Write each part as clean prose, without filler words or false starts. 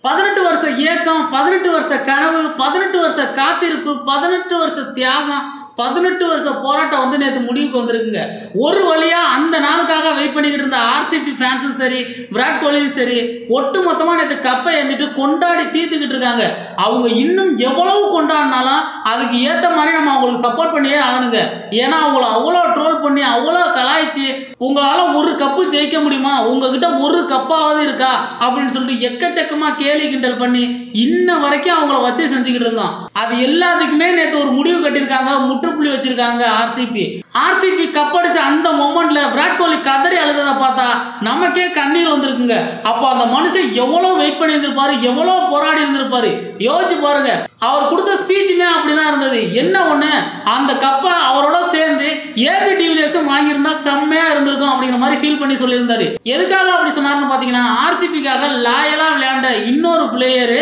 18 வருஷ ஏக்கம், 18 வருஷ கனவு, 18 வருஷ காத்திருப்பு, 18 வருஷ தியாகம், 18 வருஷ போராட்டம் வந்து நேற்று முடிவுக்கு வந்திருக்குங்க. ஒரு வழியா அந்த நாளுக்காக வெயிட் பண்ணிக்கிட்டு இருந்த ஆர்சிபி ஃபேன்ஸும் சரி, விராட் கோலியும் சரி, ஒட்டு மொத்தமாக நேற்று கப்பை ஏந்திட்டு கொண்டாடி தீர்த்துக்கிட்டு இருக்காங்க. அவங்க இன்னும் எவ்வளவு கொண்டாடினாலும் அதுக்கு ஏற்ற மாதிரி நம்ம அவங்களுக்கு சப்போர்ட் பண்ணியே ஆகணுங்க. ஏன்னா அவங்கள அவ்வளோ ட்ரோல் பண்ணி அவ்வளோ கலாய்ச்சி உங்களால் ஒரு கப்பு ஜெயிக்க முடியுமா, உங்ககிட்ட ஒரு கப்பாவது இருக்கா அப்படின்னு சொல்லிட்டு எக்கச்சக்கமாக கேலி கிண்டல் பண்ணி இன்ன வரைக்கும் அவங்கள வச்சு செஞ்சுக்கிட்டு இருந்தோம். அது எல்லாத்துக்குமே நேற்று ஒரு முடிவு கட்டியிருக்காங்க, முற்றுப்புள்ளி வச்சிருக்காங்க. ஆர்சிபி கப் அடிச்ச அந்த மொமெண்ட்ல விராட் கோலி கதறி அழுததை பார்த்தா நமக்கே கண்ணீர் வந்திருக்குங்க. அப்போ அந்த மனுஷன் எவ்வளோ வெயிட் பண்ணி இருந்திருப்பாரு, எவ்வளோ போராடி இருந்திருப்பாரு யோசிச்சு பாருங்க. அவர் கொடுத்த ஸ்பீச்சுமே அப்படிதான் இருந்தது. என்ன ஒண்ணு, அந்த கப்பை அவரோட சேர்ந்து ஏபி டிவிலியர்ஸும் வாங்கியிருந்தா செம்மையா இருந்திருக்கும் அப்படிங்கிற மாதிரி ஃபீல் பண்ணி சொல்லியிருந்தாரு. எதுக்காக அப்படி சொன்னாருன்னு பாத்தீங்கன்னா, ஆர்சிபிக்காக லாயலா விளையாண்ட இன்னொரு பிளேயர்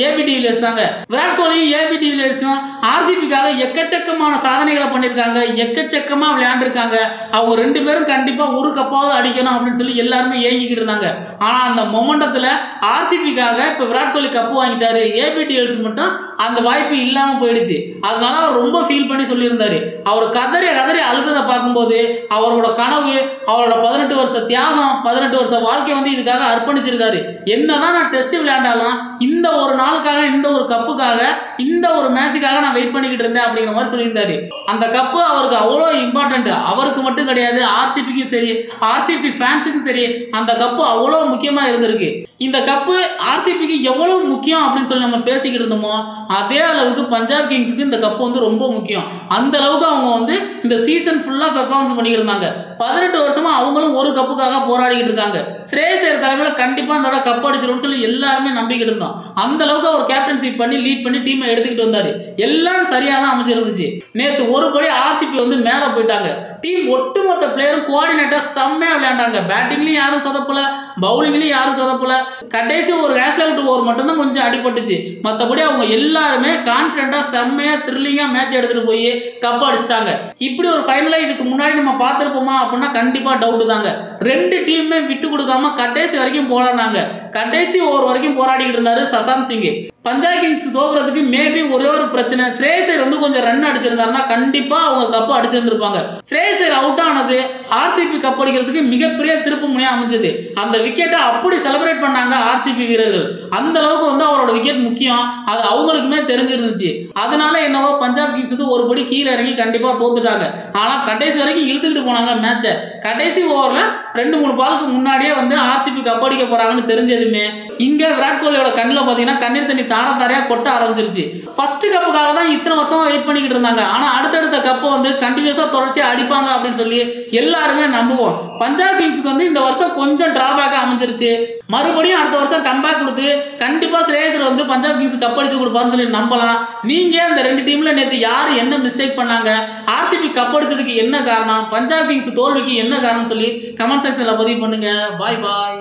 ஏபி டிவிலியர்ஸ் தாங்க. விராட் கோலியும் ஏபி டிவிலியர்ஸும் ஆர்சிபிக்காக எக்கச்சக்கமான சாதனைகளை பண்ணியிருக்காங்க, எக்கச்சக்கமா விளையாண்டுருக்காங்க. அவங்க ரெண்டு பேரும் கண்டிப்பா ஒரு கப்பாவது அடிக்கணும் அப்படின்னு சொல்லி எல்லாருமே ஏங்கிக்கிட்டு இருந்தாங்க. ஆனா அந்த மொமெண்டத்துல ஆர்சிபிக்காக இப்ப விராட் கோலி கப்பு வாங்கிட்டாரு, ஏபி டிவிலியர்ஸ் மட்டும் அந்த வாய்ப்பு இல்லாம போயிடுச்சு. அதனால அவர் ரொம்ப ஃபீல் பண்ணி சொல்லியிருந்தாரு. அவர் கதறி அழுததை பார்க்கும்போது அவரோட கனவு, அவரோட 18 வருஷ தியாகம், 18 வருஷ வாழ்க்கை வந்து இதுக்காக அர்ப்பணிச்சிருக்காரு. என்னதான் நான் டெஸ்ட் விளையாண்டாலும் இந்த ஒரு நாளுக்காக, இந்த ஒரு கப்புக்காக, இந்த ஒரு மேட்சுக்காக நான் வெயிட் பண்ணிக்கிட்டு இருந்தேன் அப்படிங்கிற மாதிரி சொல்லியிருந்தாரு. அந்த கப்பு அவருக்கு அவ்வளோ இம்பார்ட்டன்ட். அவருக்கு மட்டும் கிடையாது, ஆர்சிபிக்கும் சரி, ஆர்சிபி ஃபேன்ஸுக்கும் சரி அந்த கப்பு அவ்வளோ முக்கியமா இருந்திருக்கு. இந்த கப்பு ஆர்சிபிக்கு எவ்வளவு முக்கியம் அப்படின்னு சொல்லி நம்ம பேசிக்கிட்டு இருந்தோமோ அதே அளவுக்கு பஞ்சாப் கிங்ஸுக்கு இந்த கப்பு வந்து ரொம்ப முக்கியம். அந்த அளவுக்கு அவங்க வந்து இந்த சீசன் ஃபுல்லா பெர்ஃபார்மன்ஸ் பண்ணிக்கிட்டு இருந்தாங்க. 18 வருஷமா அவங்களும் ஒரு கப்புக்காக போராடிக்கிட்டு இருக்காங்க. ஸ்ரேயஸ் ஐயர் தலைமையில் கண்டிப்பா அந்த தடவை கப் அடிச்சிரும்னு சொல்லி எல்லாருமே நம்பிக்கிட்டு இருந்தோம். அந்த அளவுக்கு அவர் கேப்டன்ஷிப் பண்ணி லீட் பண்ணி டீமை எடுத்துக்கிட்டு வந்தாரு. எல்லாம் சரியா தான் அமைச்சிருந்துச்சு. நேற்று ஒருபடி ஆர்சிபி வந்து மேல போயிட்டாங்க. டீம் ஒட்டுமொத்த பிளேயரும் கோஆர்டினேட்டர் செம்மையா விளையாண்டாங்க. பேட்டிங்லயும் யாரும் சொதப்பல, பவுலிங்லயும் யாரும் சொதப்பல. கடைசி ஒரு ரேஸ்ல விட்டு ஓவர் மட்டும்தான் கொஞ்சம் அடிபட்டுச்சு. மற்றபடி அவங்க எல்லாருமே கான்பிடண்டா செம்மையா த்ரில்லிங்கா மேட்ச் எடுத்துட்டு போய் கப் அடிச்சிட்டாங்க. இப்படி ஒரு ஃபைனலா இதுக்கு முன்னாடி நம்ம பார்த்திருப்போமா அப்படின்னா கண்டிப்பா டவுட் தாங்க. ரெண்டு டீமுமே விட்டு கொடுக்காம கடைசி வரைக்கும் போராடினாங்க. கடைசி ஓவர் வரைக்கும் போராடிக்கிட்டு இருந்தாரு சசாந்த் சிங். பஞ்சாப் கிங்ஸ் தோக்குறதுக்கு மேபி ஒரே ஒரு பிரச்சனை, ஸ்ரேயஸ் ஐயர் வந்து கொஞ்சம் ரன் அடிச்சிருந்தாருன்னா கண்டிப்பா அவங்க கப் அடிச்சிருந்திருப்பாங்க. ஸ்ரேயஸ் ஐயர் அவுட் ஆனது ஆர்சிபி கப் அடிக்கிறதுக்கு மிகப்பெரிய திருப்பு முனையா அமைஞ்சது. அந்த விக்கெட்டை அப்படி செலிப்ரேட் பண்ணாங்க ஆர்சிபி வீரர்கள். அந்த அளவுக்கு வந்து அவரோட விக்கெட் முக்கியம், அது அவங்களுக்குமே தெரிஞ்சிருந்துச்சு. அதனால என்னவோ பஞ்சாப் கிங்ஸ் வந்து ஒரு படி கீழே இறங்கி கண்டிப்பா தோத்துட்டாங்க. ஆனா கடைசி வரைக்கும் இழுத்துக்கிட்டு போனாங்க மேட்சை. கடைசி ஓவர்ல 2-3 பாலுக்கு முன்னாடியே வந்து ஆர்சிபி கப் அடிக்க போறாங்கன்னு தெரிஞ்சதுமே இங்க விராட் கோலியோட கண்ணில் பாத்தீங்கன்னா கண்ணீர் தண்ணி தாரையா கொட்ட ஆரம்பிச்சிருச்சு. ஃபர்ஸ்ட் கப்புக்காக தான் இத்தனை வருஷமா வெயிட் பண்ணிக்கிட்டு இருந்தாங்க. ஆனா அடுத்தடுத்த கப்பை வந்து கண்டினியூஸா தொடர்ச்சி அடிப்பாங்க அப்படின்னு சொல்லி எல்லாருமே நம்புவோம். பஞ்சாப் கிங்ஸ்க்கு வந்து இந்த வருஷம் கொஞ்சம் டிராபேக்கா அமைஞ்சிருச்சு. மறுபடியும் அடுத்த வருஷம் கம்பேக் கொடுத்து கண்டிப்பா ஸ்ரேயஸ் ஐயர் வந்து பஞ்சாப் கிங்ஸ் கப் அடிச்சு கொடுப்பாருன்னு சொல்லி நம்பலாம். நீங்க இந்த ரெண்டு டீம்ல நேற்று யாரு என்ன மிஸ்டேக் பண்ணாங்க, ஆர்சிபி கப் அடிச்சதுக்கு என்ன காரணம், பஞ்சாப் கிங்ஸ் தோல்விக்கு என்ன காரணம் சொல்லி கமெண்ட் செக்ஷன்ல பதிவு பண்ணுங்க. பாய் பாய்.